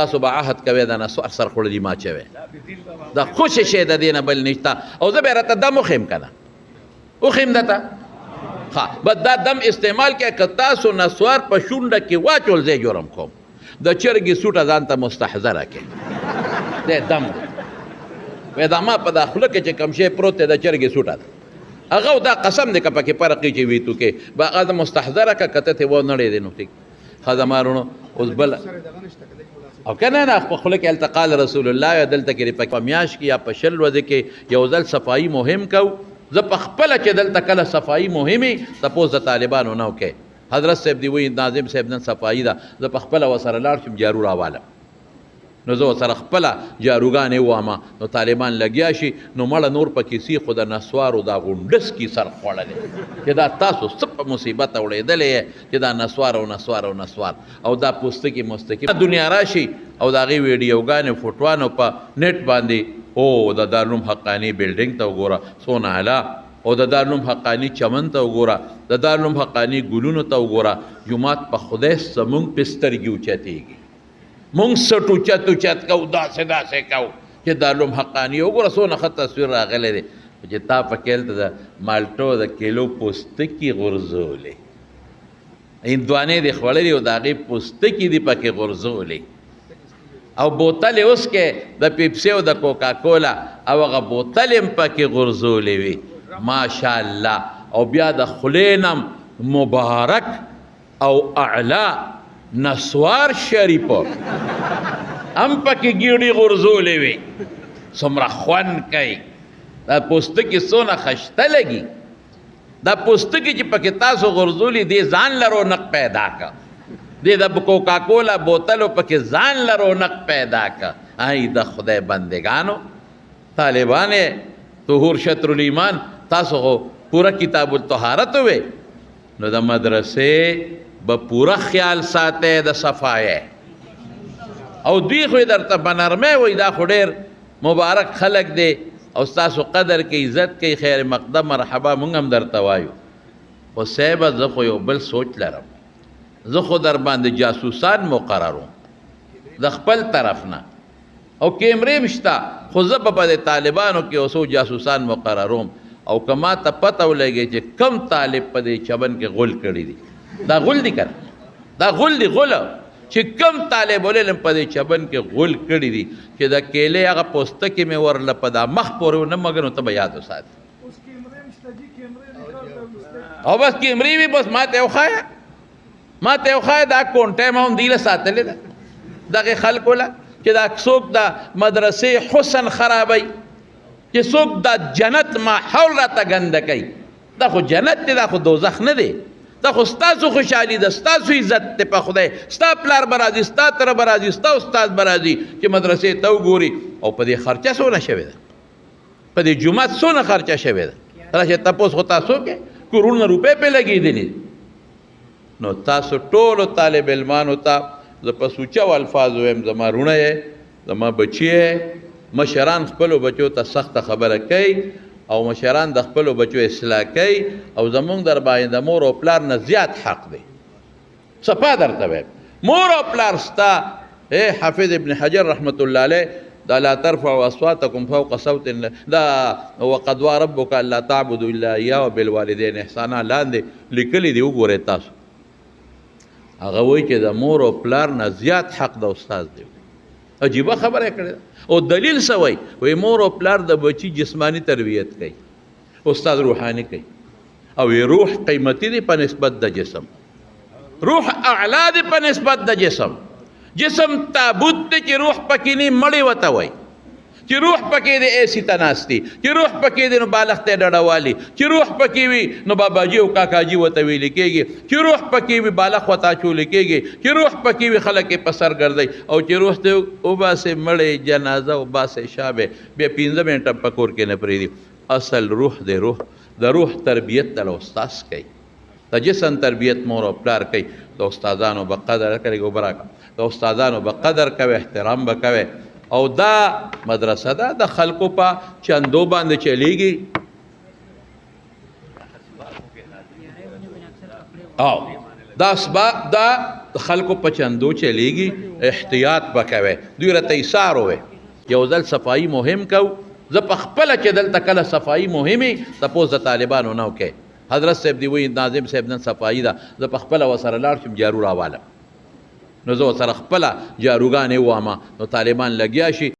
تاسو به عهد کوئ د نسوار سر خوړلي ما چوي دا خوشې شی د دې نه بل نشته او زه به راته دم وښیم که نه وښیم درته ښه بس دا دم استعمال کړئ که تاسو نسوار په شونډه کې واچول زه جرم کوم د چرګې سوټه ځان ته مستحضره کړئ دی دم وایي دا ما په دا خوله کې چې کوم شی پروت دی د چرګې سوټه ده هغه دا قسم دی که پکې فرق وي چې ویتو کې به هغه د مستحضره که که ته ترې ونړې دی نو ټیک ښه زما وروڼو اوس بل او که نه په خوله کې هلته قال رسول الله دلته کې په میاشت کې یا په شل ورځې کې یو ځل صفایي مهم کوو زه په خپله چې دلته کله صفایي مهمې تپوس د طالبانو نه وکئ حضرت صاحب دی وایي ناظم صاحب نن صفایي ده زه په خپله ورسره لاړ شم جارو راوالم نو زه ورسره خپله جاروګانې ووامه نو طالبان لګیا شي نو مړه نور پکې سي خو د نسوارو دا غونډس کې سر خوړلی چې دا تاسو څه په مصیبت اړېدلی یې چې دا نسوار او نسوار او نسوار او دا پوستکي مستکي دنیا راشي او د هغې ویډیوګانې فوټوانو په نیټ باندې او د دارالعلوم حقاني بلډینګ ته وګوره څونه اعلی او د دارالعلوم حقاني چمن ته وګوره د دارالعلوم حقاني ګلونو ته وګوره جومات په خدای زمونږ پې سترګې اوچتېږي مونږ سټ اوچت اوچت کوو داسې داسې کوو چې دارالعلوم حقاني وګوره څونه ښه تصویر راغلی دی چې تا پکې هلته د مالټو د کیلو پوستکي غورځولې هندوانې دې خوړلې او د هغې پوستکي دې پکې غورځولې او بوتل یې اوس کې د پیپسي او د کوکا کولا او هغه بوتل یې هم پکې غورځولې وي ماشاءالله او بیا د خولې نم مبارک او اعلی نسوار شریف هم پکې ګیډې غورځولې وي څومره خوند کوي دا پوستکي څونه خشته لګي دا پوستکي چې پکې تاسو غورځولي دې ځان له رونق پیدا که دې د کوکا کولا بوتلو پکې ځان له رونق پیدا که ای د خدای بندگانو طالبان طهور شطر الایمان تاسو خو پوره کتاب الطهارت وې نو د مدرسې به پوره خیال ساتئ د صفایۍ او دوی خو یې درته په نرمۍ وایي دا خو ډېر مبارک خلک دی او ستاسو قدر کوي عزت کوي خیر مقدم مرحبا مونږ هم درته وایو خو صاحبه زه خو یو بل سوچ لرم زه خو در باندې جاسوسان مقرروم د خپل طرف نه او کیمرې هم شته خو زه به په دې طالبانو کې اوسو جاسوسان مقرروم او که ما ته پته ولګي چې کم طالب په دې چمن کې غول کړي دي دا غول دي کنه دا غول دي غوله چې کم طالب العلم په دې چمن کې غول کړي دي چې د کیلې هغه پوستکي مې ورله په دا مخ پورې ونه مګر نو ته به یاد وساتې او بس کیمرې وي بس ما ته وښایه ما ته وښایه دا کونټه ما هم دیله ساتلې ده دغې خلکو له چې دا څوک د مدرسې حسن خرابوي چې څوک دا جنت ماحول راته ګنده کوي دا خو جنت دی دا خو دوزخ نه دی دا خو ستاسو خوشحالي ده ستاسو عزت دی په خدای ستا پلار به راځي ستا تره به راځي ستا استاد به راځي چې مدرسې ته وګوري او په دې خرچه څونه شوې ده په دې جومات څونه خرچه شوې ده راشه تپوس خو تاسو کې کورونه روپۍ پې لګېدلي نو تاسو ټولو طالب علمانو ته زه په سوچو الفاظ وایم زما وروڼه یې زما بچي یې مشران خپلو بچو ته سخته خبره کوي او مشران د خپلو بچو اصلاح کوي او زمونږ در باندې د مور او پلار نه زیات حق دی صفا درته وایم مور او پلار ستا حافظ ابن حجر رحمت الله علیه دا لا ترفعوا اصواتکم فوق صوت دا وقضى ربک الا تعبدوا الا اياه وبالوالدين احسانا لاندې لیکلي دی وګورئ تاسو هغه وایي چې د مور او پلار نه زیات حق د استاد دی عجیبه خبره کړې او دلیل څه وایي وایي مور او پلار د بچي جسمانی تربیت کوي استاد روحاني کوي او روح قیمتي دی په نسبت د جسم روح اعلی دی په نسبت د جسم جسم تابوت دی چې روح پکې نه مړی وته وایي چې روح پکې دی ایسی ته ناست دی چې روح پکې دی نو بالغ ته ډډوالي چې روح پکې وي نو باباجي او کاکاجي ورته ویل کېږي چې روح پکې وي بالغ ورته اچولی کېږي چې روح پکې وي خلک یې په سر ګرځوي او چې روح ته وباسې مړی جنازه وباسې شابه بیا 15 منټه په کور کې نه پرېږدي اصل روح دی روح د روح تربیت د استاذ کوي د جسم تربیت مور او پلار کوي د استادانو به قدر کوي وبراکه د استادانو به قدر کوي احترام به کوي او دا مدرسه ده د خلکو په چندو باندې چلیږي او دا اسباب دا خلکو په چندو چلیږي احتیاط وکوي دوی راته ایثار ووی یو ځل صفایي مهم کو زه په خپله چې دلته کله صفایي مهمې تپوس د طالبانو نه وکئ حضرت صاحب دی وایي ناظم صاحب نن صفایي ده زه په خپله ورسره لاړ شم جارو راوالم نو زه ورسره خپله جاروګانې ووامه نو طالبان لګیا شي